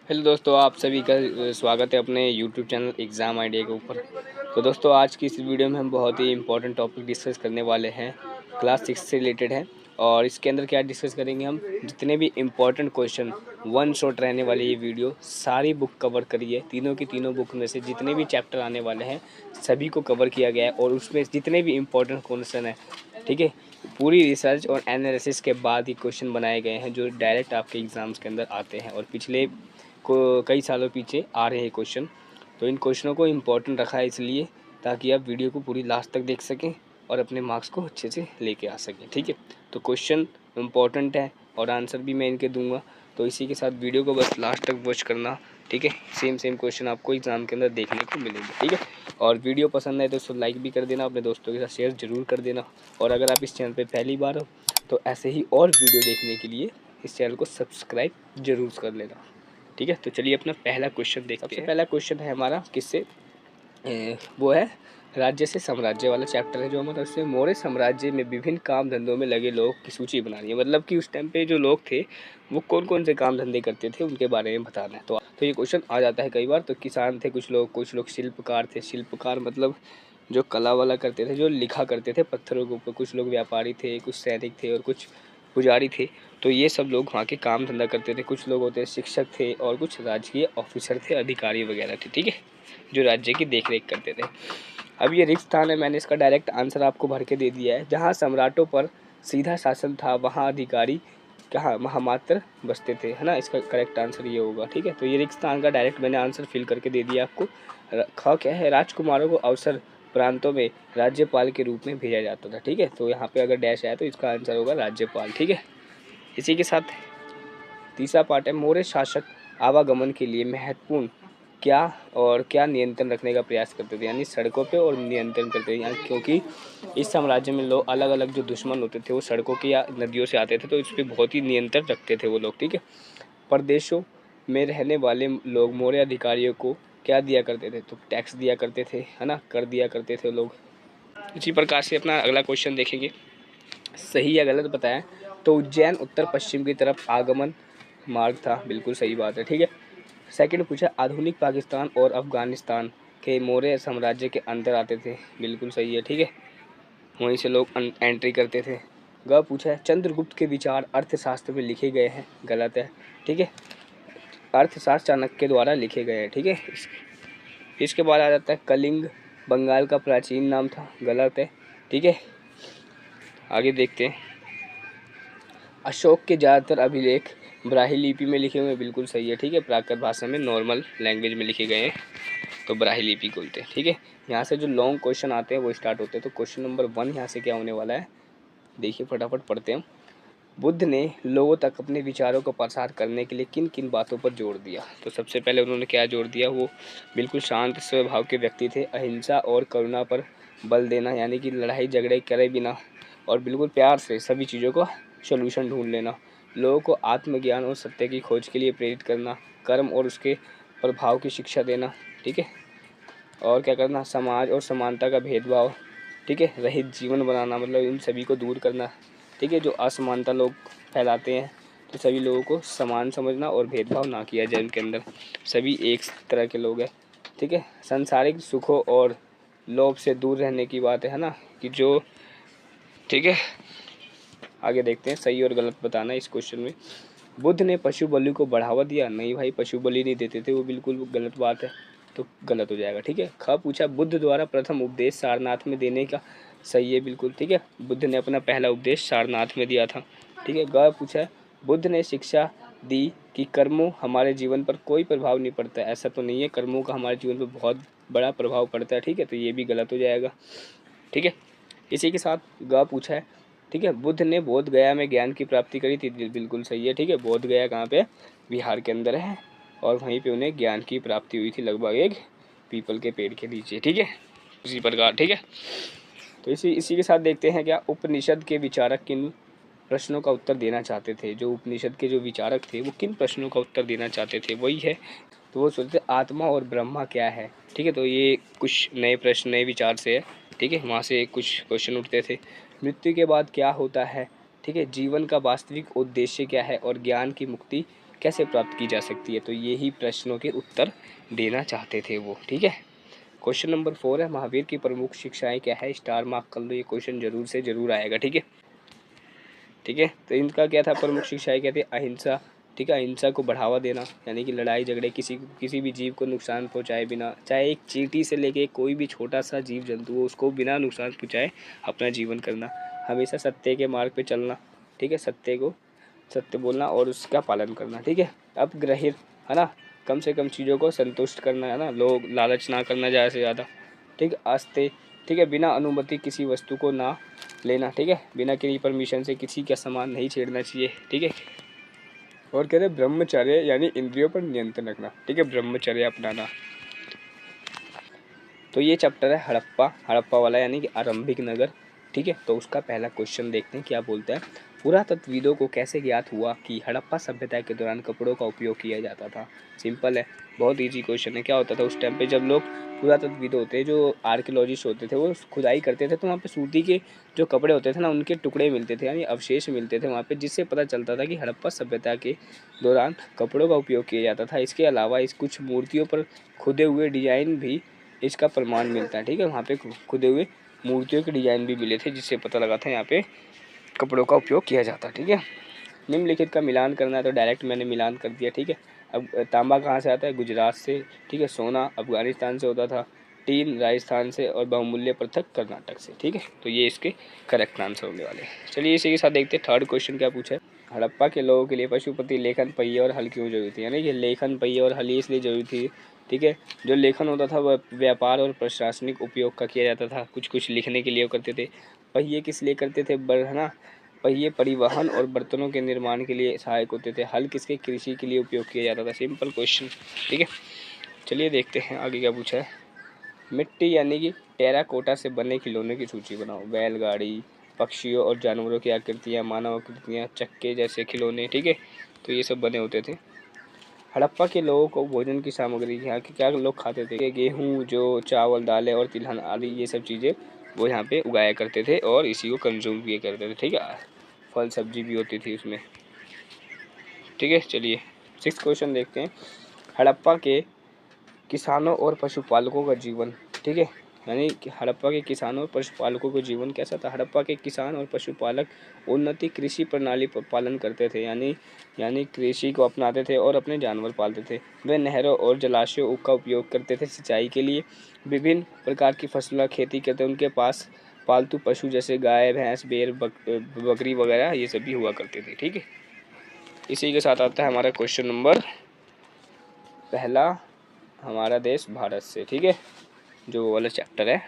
Hello दोस्तों, आप सभी का स्वागत है अपने यूट्यूब चैनल एग्ज़ाम आइडिया के ऊपर। तो दोस्तों, आज की इस वीडियो में हम बहुत ही इंपॉर्टेंट टॉपिक डिस्कस करने वाले हैं, क्लास 6 से रिलेटेड है। और इसके अंदर क्या डिस्कस करेंगे हम, जितने भी इम्पोर्टेंट क्वेश्चन, वन शॉट रहने वाली ये वीडियो, सारी बुक कवर करिए। तीनों की तीनों बुक में से जितने भी चैप्टर आने वाले हैं सभी को कवर किया गया है, और उसमें जितने भी इम्पोर्टेंट क्वेश्चन हैं, ठीक है, पूरी रिसर्च और एनालिसिस के बाद ही क्वेश्चन बनाए गए हैं जो डायरेक्ट आपके एग्ज़ाम्स के अंदर आते हैं और पिछले को कई सालों पीछे आ रहे हैं क्वेश्चन। तो इन क्वेश्चनों को इम्पोर्टेंट रखा है इसलिए ताकि आप वीडियो को पूरी लास्ट तक देख सकें और अपने मार्क्स को अच्छे से लेके आ सकें, ठीक है। तो क्वेश्चन इम्पोर्टेंट है और आंसर भी मैं इनके दूंगा, तो इसी के साथ वीडियो को बस लास्ट तक वॉच करना, ठीक है। सेम क्वेश्चन आपको एग्ज़ाम के अंदर देखने को मिलेंगे, ठीक है। और वीडियो पसंद आए तो उसको लाइक भी कर देना, अपने दोस्तों के साथ शेयर ज़रूर कर देना। और अगर आप इस चैनल पर पहली बार हो तो ऐसे ही और वीडियो देखने के लिए इस चैनल को सब्सक्राइब ज़रूर कर लेना, ठीक है। तो चलिए अपना पहला क्वेश्चन देखते हैं। सबसे पहला क्वेश्चन है हमारा किससे, वो है राज्य से साम्राज्य वाला चैप्टर है जो हमारा। उससे मौर्य साम्राज्य में विभिन्न काम धंधों में लगे लोग की सूची बनानी है। मतलब कि उस टाइम पे जो लोग थे वो कौन कौन से काम धंधे करते थे उनके बारे में बताना है। तो ये क्वेश्चन आ जाता है कई बार। तो किसान थे कुछ लोग शिल्पकार थे। शिल्पकार मतलब जो कला वाला करते थे, जो लिखा करते थे पत्थरों के ऊपर। कुछ लोग व्यापारी थे, कुछ सैनिक थे और कुछ पुजारी थे। तो ये सब लोग वहाँ के काम धंधा करते थे। कुछ लोग होते शिक्षक थे और कुछ राजकीय ऑफिसर थे, अधिकारी वगैरह थे, ठीक है, जो राज्य की देखरेख करते थे। अब ये रिक्त स्थान है, मैंने इसका डायरेक्ट आंसर आपको भर के दे दिया है। जहाँ सम्राटों पर सीधा शासन था वहाँ अधिकारी कहाँ महामात्र बसते थे, है ना। इसका करेक्ट आंसर ये होगा, ठीक है। तो ये रिक्त स्थान का डायरेक्ट मैंने आंसर फिल करके दे दिया आपको। ख क्या है, राजकुमारों को अवसर प्रांतों में राज्यपाल के रूप में भेजा जाता था, ठीक है। तो यहाँ पे अगर डैश आया तो इसका आंसर होगा राज्यपाल, ठीक है। इसी के साथ तीसरा पार्ट है, मौर्य शासक आवागमन के लिए महत्वपूर्ण क्या नियंत्रण रखने का प्रयास करते थे, यानी सड़कों पे और नियंत्रण करते थे। यहाँ क्योंकि इस साम्राज्य में लोग अलग अलग जो दुश्मन होते थे वो सड़कों की या नदियों से आते थे, तो इस पर बहुत ही नियंत्रण रखते थे वो लोग, ठीक है। प्रदेशों में रहने वाले लोग मौर्य अधिकारियों को क्या दिया करते थे, तो टैक्स दिया करते थे, है ना, कर दिया करते थे लोग। इसी प्रकार से अपना अगला क्वेश्चन देखेंगे, सही या गलत बताएं। तो उज्जैन उत्तर पश्चिम की तरफ आगमन मार्ग था, बिल्कुल सही बात है, ठीक है। सेकंड पूछा, आधुनिक पाकिस्तान और अफगानिस्तान के मौर्य साम्राज्य के अंदर आते थे, बिल्कुल सही है, ठीक है। वहीं से लोग एंट्री करते थे। ग पूछा है, चंद्रगुप्त के विचार अर्थशास्त्र में लिखे गए हैं, गलत है, ठीक है। अर्थशास्त्र चाणक्य द्वारा लिखे गए हैं, ठीक है। इसके बाद आ जाता है कलिंग बंगाल का प्राचीन नाम था, गलत है, ठीक है। आगे देखते हैं, अशोक के ज़्यादातर अभिलेख ब्राह्मी लिपि में लिखे हुए हैं, बिल्कुल सही है, ठीक है। प्राकृत भाषा में नॉर्मल लैंग्वेज में लिखे गए हैं, तो ब्राह्मी लिपि बोलते हैं, ठीक है। यहाँ से जो लॉन्ग क्वेश्चन आते हैं वो स्टार्ट होते हैं। तो क्वेश्चन नंबर 1 यहाँ से क्या होने वाला है, देखिए फटाफट पढ़ते हैं। बुद्ध ने लोगों तक अपने विचारों को प्रसार करने के लिए किन किन बातों पर जोर दिया। तो सबसे पहले उन्होंने क्या जोर दिया, वो बिल्कुल शांत स्वभाव के व्यक्ति थे। अहिंसा और करुणा पर बल देना, यानी कि लड़ाई झगड़े करे बिना और बिल्कुल प्यार से सभी चीज़ों का सॉल्यूशन ढूंढ लेना। लोगों को आत्मज्ञान और सत्य की खोज के लिए प्रेरित करना। कर्म और उसके प्रभाव की शिक्षा देना, ठीक है। और क्या करना, समाज और समानता का भेदभाव, ठीक है, रहित जीवन बनाना, मतलब इन सभी को दूर करना, ठीक है। जो असमानता लोग फैलाते हैं तो सभी लोगों को समान समझना और भेदभाव ना किया जाए उनके अंदर, सभी एक तरह के लोग हैं, ठीक है। सांसारिक सुखों और लोभ से दूर रहने की बात है ना, कि जो, ठीक है। आगे देखते हैं, सही और गलत बताना इस क्वेश्चन में। बुद्ध ने पशु बलि को बढ़ावा दिया, नहीं भाई, पशु बलि नहीं देते थे वो, बिल्कुल गलत बात है, तो गलत हो जाएगा, ठीक है। ख पूछा, बुद्ध द्वारा प्रथम उपदेश सारनाथ में देने का, सही है, बिल्कुल, ठीक है। बुद्ध ने अपना पहला उपदेश सारनाथ में दिया था, ठीक है। ग पूछा, बुद्ध ने शिक्षा दी कि कर्मों हमारे जीवन पर कोई प्रभाव नहीं पड़ता, ऐसा तो नहीं है, कर्मों का हमारे जीवन पर बहुत बड़ा प्रभाव पड़ता है, ठीक है। तो ये भी गलत हो जाएगा, ठीक है। इसी के साथ ग पूछा है, ठीक है, बुद्ध ने बोध गया में ज्ञान की प्राप्ति करी थी, बिल्कुल सही है, ठीक है। बोध गया कहाँ पे, बिहार के अंदर है, और वहीं पे उन्हें ज्ञान की प्राप्ति हुई थी, लगभग एक पीपल के पेड़ के नीचे, ठीक है, इसी प्रकार, ठीक है। तो इसी के साथ देखते हैं, क्या उपनिषद के विचारक किन प्रश्नों का उत्तर देना चाहते थे। जो उपनिषद के जो विचारक थे वो किन प्रश्नों का उत्तर देना चाहते थे, वही है। तो वो सोचते आत्मा और ब्रह्मा क्या है, ठीक है। तो ये कुछ नए प्रश्न, नए विचार से है, ठीक है। वहाँ से कुछ क्वेश्चन उठते थे। मृत्यु के बाद क्या होता है, ठीक है, जीवन का वास्तविक उद्देश्य क्या है, और ज्ञान की मुक्ति कैसे प्राप्त की जा सकती है। तो यही प्रश्नों के उत्तर देना चाहते थे वो, ठीक है। क्वेश्चन नंबर 4 है, महावीर की प्रमुख शिक्षाएं क्या है, स्टार मार्क कर लो, ये क्वेश्चन जरूर से जरूर आएगा, ठीक है। ठीक है, तो इनका क्या था, प्रमुख शिक्षाएं क्या थी, अहिंसा, ठीक है, अहिंसा को बढ़ावा देना, यानी कि लड़ाई झगड़े, किसी भी जीव को नुकसान पहुंचाए बिना, चाहे एक चींटी से लेके कोई भी छोटा सा जीव जंतु हो उसको बिना नुकसान पहुंचाए अपना जीवन करना, हमेशा सत्य के मार्ग पे चलना, ठीक है, सत्य बोलना और उसका पालन करना, ठीक है। अब ग्रहित है ना, कम से कम चीज़ों को संतुष्ट करना है ना, लोग लालच ना करना ज़्यादा से ज़्यादा, ठीक, आस्ते, ठीक है, बिना अनुमति किसी वस्तु को ना लेना, ठीक है, बिना किसी परमिशन से किसी का सामान नहीं छेड़ना चाहिए, ठीक है। और कह रहे ब्रह्मचर्य यानी इंद्रियों पर नियंत्रण रखना, ठीक है, ब्रह्मचर्य अपनाना। तो ये चैप्टर है हड़प्पा वाला यानी कि आरंभिक नगर, ठीक है। तो उसका पहला क्वेश्चन देखते हैं क्या बोलता है, पुरातत्वविदों को कैसे ज्ञात हुआ कि हड़प्पा सभ्यता के दौरान कपड़ों का उपयोग किया जाता था। सिंपल है, बहुत इजी क्वेश्चन है। क्या होता था उस टाइम पे, जब लोग पुरातत्वविद होते हैं, जो आर्कियोलॉजिस्ट होते थे, वो खुदाई करते थे तो वहाँ पे सूती के जो कपड़े होते थे ना, उनके टुकड़े मिलते थे यानी अवशेष मिलते थे वहाँ पे, जिससे पता चलता था कि हड़प्पा सभ्यता के दौरान कपड़ों का उपयोग किया जाता था। इसके अलावा इस कुछ मूर्तियों पर खुदे हुए डिजाइन भी इसका प्रमाण मिलता है, ठीक है, वहाँ पे खुदे हुए मूर्तियों के डिजाइन भी मिले थे, जिससे पता लगा था यहाँ पे कपड़ों का उपयोग किया जाता, ठीक है। निम्नलिखित का मिलान करना है, तो डायरेक्ट मैंने मिलान कर दिया, ठीक है। अब तांबा कहाँ से आता है, गुजरात से, ठीक है, सोना अफगानिस्तान से होता था, टीन राजस्थान से और बहुमूल्य पृथक कर्नाटक से, ठीक है। तो ये इसके करेक्ट आंसर होने वाले हैं। चलिए इसी के साथ देखते हैं थर्ड क्वेश्चन क्या पूछा है, हड़प्पा के लोगों के लिए पशुपति, लेखन, पहिए और हल क्यों जरूरी थी, यानी कि लेखन, पहिए और हल इसलिए जरूरी थी, ठीक है। जो लेखन होता था वह व्यापार और प्रशासनिक उपयोग का किया जाता था, कुछ लिखने के लिए करते थे। पहिए किस लिए करते थे, बढ़ना, पहिए परिवहन और बर्तनों के निर्माण के लिए सहायक होते थे। हल किसके, कृषि के लिए उपयोग किया जाता था। सिंपल क्वेश्चन, ठीक है। चलिए देखते हैं आगे क्या पूछा है, मिट्टी यानी कि टेराकोटा से बने खिलौने की सूची बनाओ। बैलगाड़ी, पक्षियों और जानवरों की आकृतियाँ, मानव आकृतियाँ, चक्के जैसे खिलौने, ठीक है। तो ये सब बने होते थे। हड़प्पा के लोगों को भोजन की सामग्री, यहाँ के क्या लोग खाते थे, गेहूँ, जो चावल, दालें और तिलहन आदि, ये सब चीज़ें वो यहाँ पे उगाया करते थे और इसी को कंज्यूम किया करते थे, ठीक है। फल सब्जी भी होती थी उसमें, ठीक है। चलिए 6th क्वेश्चन देखते हैं, हड़प्पा के किसानों और पशुपालकों का जीवन, ठीक है, यानी कि हड़प्पा के किसानों और पशुपालकों का जीवन कैसा था। हड़प्पा के किसान और पशुपालक उन्नति कृषि प्रणाली पर पालन करते थे, यानी कृषि को अपनाते थे और अपने जानवर पालते थे। वे नहरों और जलाशयों का उपयोग करते थे सिंचाई के लिए, विभिन्न प्रकार की फसलों की खेती करते। उनके पास पालतू पशु जैसे गाय, भैंस, भेड़, बकरी वगैरह ये सब भी हुआ करते थे, ठीक है। इसी के साथ आता है हमारा क्वेश्चन नंबर पहला, हमारा देश भारत से, ठीक है, जो वाला चैप्टर है,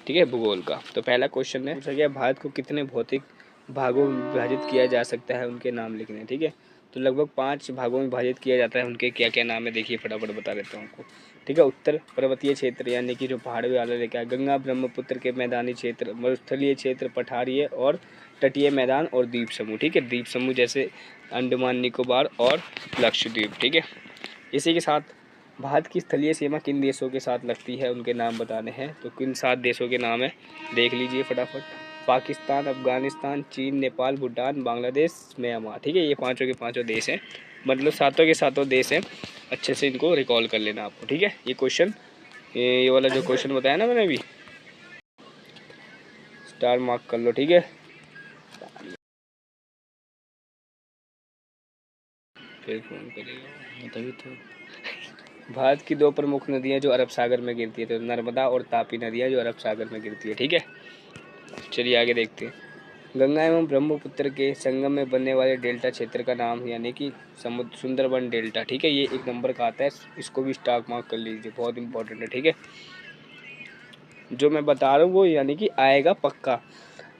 ठीक है, भूगोल का। तो पहला क्वेश्चन है, पूछा गया भारत को कितने भौतिक भागों में विभाजित किया जा सकता है, उनके नाम लिखने, ठीक है। तो लगभग 5 भागों में विभाजित किया जाता है, उनके क्या क्या नाम है देखिए, फटाफट बता देता हूँ आपको, ठीक है। उत्तर पर्वतीय क्षेत्र यानी कि जो पहाड़ वाले लेके, गंगा ब्रह्मपुत्र के मैदानी क्षेत्र, मरुस्थलीय क्षेत्र, पठारीय और तटीय मैदान और द्वीप समूह, ठीक है। द्वीप समूह जैसे अंडमान निकोबार और लक्षद्वीप, ठीक है। इसी के साथ भारत की स्थलीय सीमा किन देशों के साथ लगती है, उनके नाम बताने हैं। तो किन 7 देशों के नाम है देख लीजिए फटाफट, पाकिस्तान, अफगानिस्तान, चीन, नेपाल, भूटान, बांग्लादेश, म्यांमार, ठीक है। ये पांचों के पांचों देश हैं, मतलब सातों के सातों देश हैं। अच्छे से इनको रिकॉल कर लेना आपको, ठीक है। ये क्वेश्चन, ये वाला जो क्वेश्चन बताया ना मैंने अभी, स्टार मार्क कर लो, ठीक है। फिर फोन करेगा तभी तो। भारत की 2 प्रमुख नदियां जो अरब सागर में गिरती है, तो नर्मदा और तापी नदियां जो अरब सागर में गिरती है, ठीक है। चलिए आगे देखते हैं, गंगा एवं ब्रह्मपुत्र के संगम में बनने वाले डेल्टा क्षेत्र का नाम यानी कि समुद्र सुंदरबन डेल्टा, ठीक है। ये 1 नंबर का आता है, इसको भी स्टार मार्क कर लीजिए, बहुत इंपॉर्टेंट है, ठीक है। जो मैं बता रहा हूँ वो यानी कि आएगा पक्का।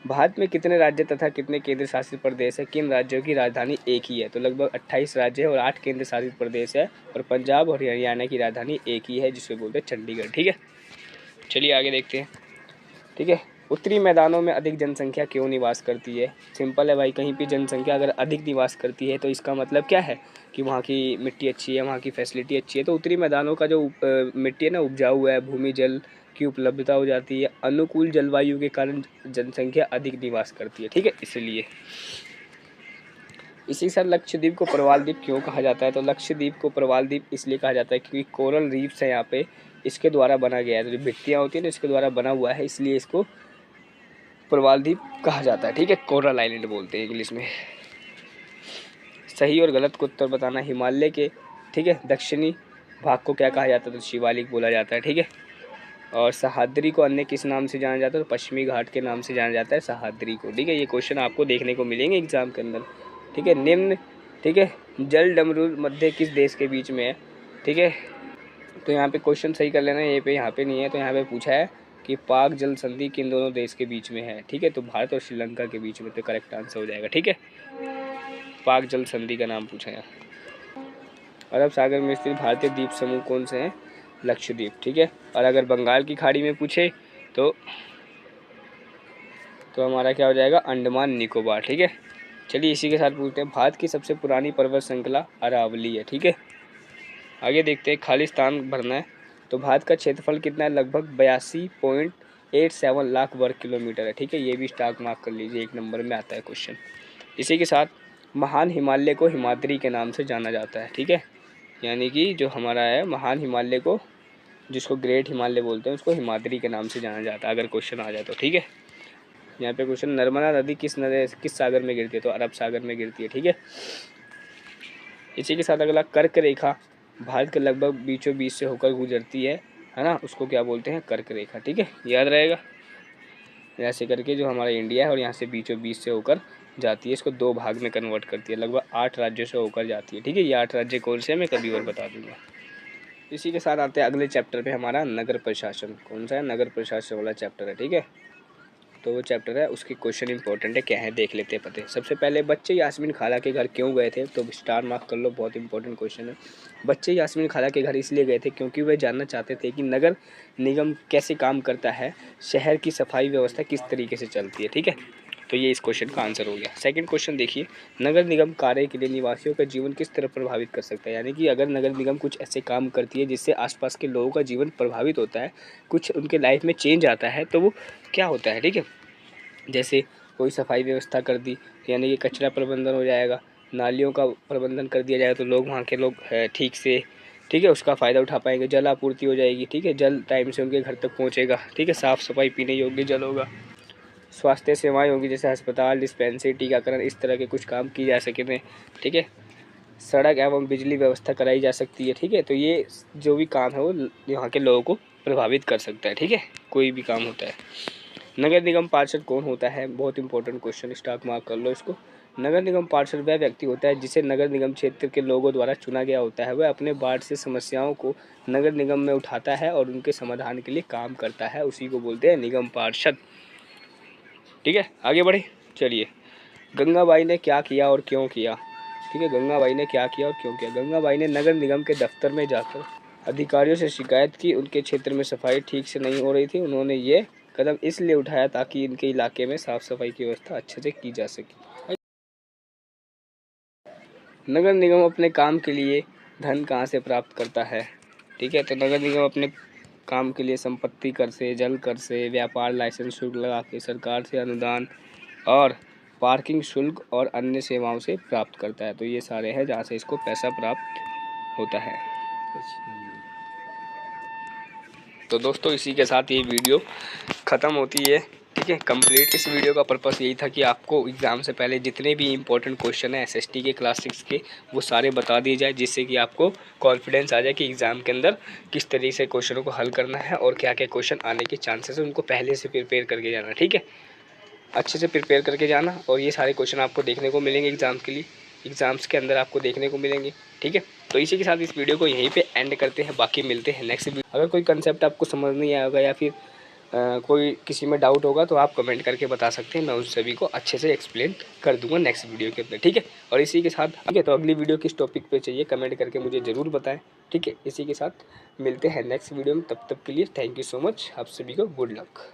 भारत में कितने राज्य तथा कितने केंद्र शासित प्रदेश है, किन राज्यों की राजधानी एक ही है। तो लगभग 28 राज्य है और 8 केंद्र शासित प्रदेश है, और पंजाब और हरियाणा की राजधानी एक ही है, जिसको बोलते हैं चंडीगढ़, ठीक है। चलिए आगे देखते हैं, ठीक है। उत्तरी मैदानों में अधिक जनसंख्या क्यों निवास करती है। सिंपल है भाई, कहीं भी जनसंख्या अगर अधिक निवास करती है तो इसका मतलब क्या है कि वहाँ की मिट्टी अच्छी है, वहाँ की फैसिलिटी अच्छी है। तो उत्तरी मैदानों का जो मिट्टी है ना, उपजाऊ है, भूमि जल की उपलब्धता हो जाती है, अनुकूल जलवायु के कारण जनसंख्या अधिक निवास करती है, ठीक है, इसलिए। इसी के साथ लक्षद्वीप को प्रवाल द्वीप क्यों कहा जाता है? तो लक्षद्वीप को प्रवाल द्वीप इसलिए कहा जाता है क्योंकि कोरल रीफ्स है यहाँ पे, इसके द्वारा बना गया है। तो जो भित्तियाँ होती है ना, इसके द्वारा बना हुआ है, इसलिए इसको प्रवाल द्वीप कहा जाता है। ठीक है, कोरल आइलैंड बोलते हैं इंग्लिश में। सही और गलत को उत्तर बताना। हिमालय के ठीक है दक्षिणी भाग को क्या कहा जाता है? तो शिवालिक बोला जाता है। ठीक है, और सह्याद्री को अन्य किस नाम से जाना जाता है? तो पश्चिमी घाट के नाम से जाना जाता है सह्याद्री को। ठीक है, ये क्वेश्चन आपको देखने को मिलेंगे एग्जाम के अंदर। ठीक है, निम्न ठीक है जल डमरू मध्य किस देश के बीच में है? ठीक है, तो यहाँ पे क्वेश्चन सही कर लेना। ये पे यहाँ पे नहीं है, तो यहाँ पे पूछा है कि पाक जल संधि किन दोनों देश के बीच में है? ठीक है, तो भारत और श्रीलंका के बीच में, तो करेक्ट आंसर हो जाएगा। ठीक है, पाक जल संधि का नाम पूछा है। अरब सागर में स्थित भारतीय द्वीप समूह कौन से हैं? लक्षद्वीप। ठीक है, और अगर बंगाल की खाड़ी में पूछे तो हमारा क्या हो जाएगा? अंडमान निकोबार। ठीक है, चलिए इसी के साथ पूछते हैं। भारत की सबसे पुरानी पर्वत श्रृंखला अरावली है। ठीक है, आगे देखते हैं। खालिस्तान भरना है। तो भारत का क्षेत्रफल कितना है? लगभग 82.87 लाख वर्ग किलोमीटर है। ठीक है, ये भी स्टार मार्क कर लीजिए, 1 नंबर में आता है क्वेश्चन। इसी के साथ महान हिमालय को हिमाद्री के नाम से जाना जाता है। ठीक है, यानी कि जो हमारा है महान हिमालय को, जिसको ग्रेट हिमालय बोलते हैं, उसको हिमाद्री के नाम से जाना जाता है, अगर क्वेश्चन आ जाए तो। ठीक है, यहाँ पे क्वेश्चन, नर्मदा नदी किस सागर में गिरती है? तो अरब सागर में गिरती है। ठीक है, इसी के साथ अगला, कर्क रेखा भारत के लगभग बीचों बीच से होकर गुजरती है ना, उसको क्या बोलते हैं? कर्क रेखा। ठीक है, याद रहेगा। ऐसे करके जो हमारा इंडिया है और यहाँ से बीचों बीच से होकर जाती है, इसको 2 भाग में कन्वर्ट करती है, लगभग 8 राज्यों से होकर जाती है। ठीक है, ये 8 राज्य कौन से मैं कभी और बता दूंगा। इसी के साथ आते हैं अगले चैप्टर पे, हमारा नगर प्रशासन। कौन सा है? नगर प्रशासन वाला चैप्टर है। ठीक है, तो वो चैप्टर है, उसके क्वेश्चन इंपॉर्टेंट है, क्या है देख लेते हैं पते। सबसे पहले, बच्चे यास्मीन खाला के घर क्यों गए थे? तो स्टार मार्क कर लो, बहुत इंपॉर्टेंट क्वेश्चन है। बच्चे यास्मीन खाला के घर इसलिए गए थे क्योंकि वे जानना चाहते थे कि नगर निगम कैसे काम करता है, शहर की सफाई व्यवस्था किस तरीके से चलती है। ठीक है, तो ये इस क्वेश्चन का आंसर हो गया। सेकंड क्वेश्चन देखिए, नगर निगम कार्य के लिए निवासियों का जीवन किस तरह प्रभावित कर सकता है? यानी कि अगर नगर निगम कुछ ऐसे काम करती है जिससे आसपास के लोगों का जीवन प्रभावित होता है, कुछ उनके लाइफ में चेंज आता है, तो वो क्या होता है? ठीक है, जैसे कोई सफाई व्यवस्था कर दी, यानी कि कचरा प्रबंधन हो जाएगा, नालियों का प्रबंधन कर दिया जाएगा, तो लोग वहाँ के लोग ठीक से ठीक है उसका फ़ायदा उठा पाएंगे। जल आपूर्ति हो जाएगी। ठीक है, जल टाइम से उनके घर तक पहुँचेगा। ठीक है, साफ़ सफाई, पीने योग्य जल होगा। स्वास्थ्य सेवाएं होगी, जैसे अस्पताल, डिस्पेंसरी, टीकाकरण, इस तरह के कुछ काम किए जा सके थे। ठीक है, सड़क एवं बिजली व्यवस्था कराई जा सकती है। ठीक है, तो ये जो भी काम है वो यहाँ के लोगों को प्रभावित कर सकता है। ठीक है, कोई भी काम होता है। नगर निगम पार्षद कौन होता है? बहुत इंपॉर्टेंट क्वेश्चन, स्टार मार्क कर लो इसको। नगर निगम पार्षद वह व्यक्ति होता है जिसे नगर निगम क्षेत्र के लोगों द्वारा चुना गया होता है। वह अपने वार्ड से समस्याओं को नगर निगम में उठाता है और उनके समाधान के लिए काम करता है, उसी को बोलते हैं निगम पार्षद। ठीक है, आगे बढ़े। चलिए, गंगाबाई ने क्या किया और क्यों किया? ठीक है, गंगाबाई ने क्या किया और क्यों किया? गंगाबाई ने नगर निगम के दफ्तर में जाकर अधिकारियों से शिकायत की, उनके क्षेत्र में सफाई ठीक से नहीं हो रही थी। उन्होंने ये कदम इसलिए उठाया ताकि इनके इलाके में साफ सफाई की व्यवस्था अच्छे से की जा सके। नगर निगम अपने काम के लिए धन कहाँ से प्राप्त करता है? ठीक है, तो नगर निगम अपने काम के लिए संपत्ति कर से, जल कर से, व्यापार लाइसेंस शुल्क लगा के, सरकार से अनुदान और पार्किंग शुल्क और अन्य सेवाओं से प्राप्त करता है। तो ये सारे हैं जहाँ से इसको पैसा प्राप्त होता है। तो दोस्तों, इसी के साथ ये वीडियो ख़त्म होती है। ठीक है, कंप्लीट। इस वीडियो का पर्पस यही था कि आपको एग्ज़ाम से पहले जितने भी इंपॉर्टेंट क्वेश्चन है एसएसटी के क्लास 6 के, वो सारे बता दिए जाए, जिससे कि आपको कॉन्फिडेंस आ जाए कि एग्ज़ाम के अंदर किस तरीके से क्वेश्चनों को हल करना है और क्या क्या क्वेश्चन आने के चांसेस है, उनको पहले से प्रिपेयर करके जाना। ठीक है, अच्छे से प्रिपेयर करके जाना, और ये सारे क्वेश्चन आपको देखने को मिलेंगे एग्ज़ाम के लिए, एग्ज़ाम्स के अंदर आपको देखने को मिलेंगे। ठीक है, तो इसी के साथ इस वीडियो को यहीं पे एंड करते हैं, बाकी मिलते हैं नेक्स्ट वीडियो। अगर कोई कंसेप्ट आपको समझ नहीं आएगा या फिर कोई किसी में डाउट होगा तो आप कमेंट करके बता सकते हैं, मैं उन सभी को अच्छे से एक्सप्लेन कर दूंगा नेक्स्ट वीडियो के अंदर। ठीक है, और इसी के साथ ठीक है, तो अगली वीडियो किस टॉपिक पे चाहिए कमेंट करके मुझे ज़रूर बताएं। ठीक है, इसी के साथ मिलते हैं नेक्स्ट वीडियो में, तब तक के लिए थैंक यू सो मच, आप सभी को गुड लक।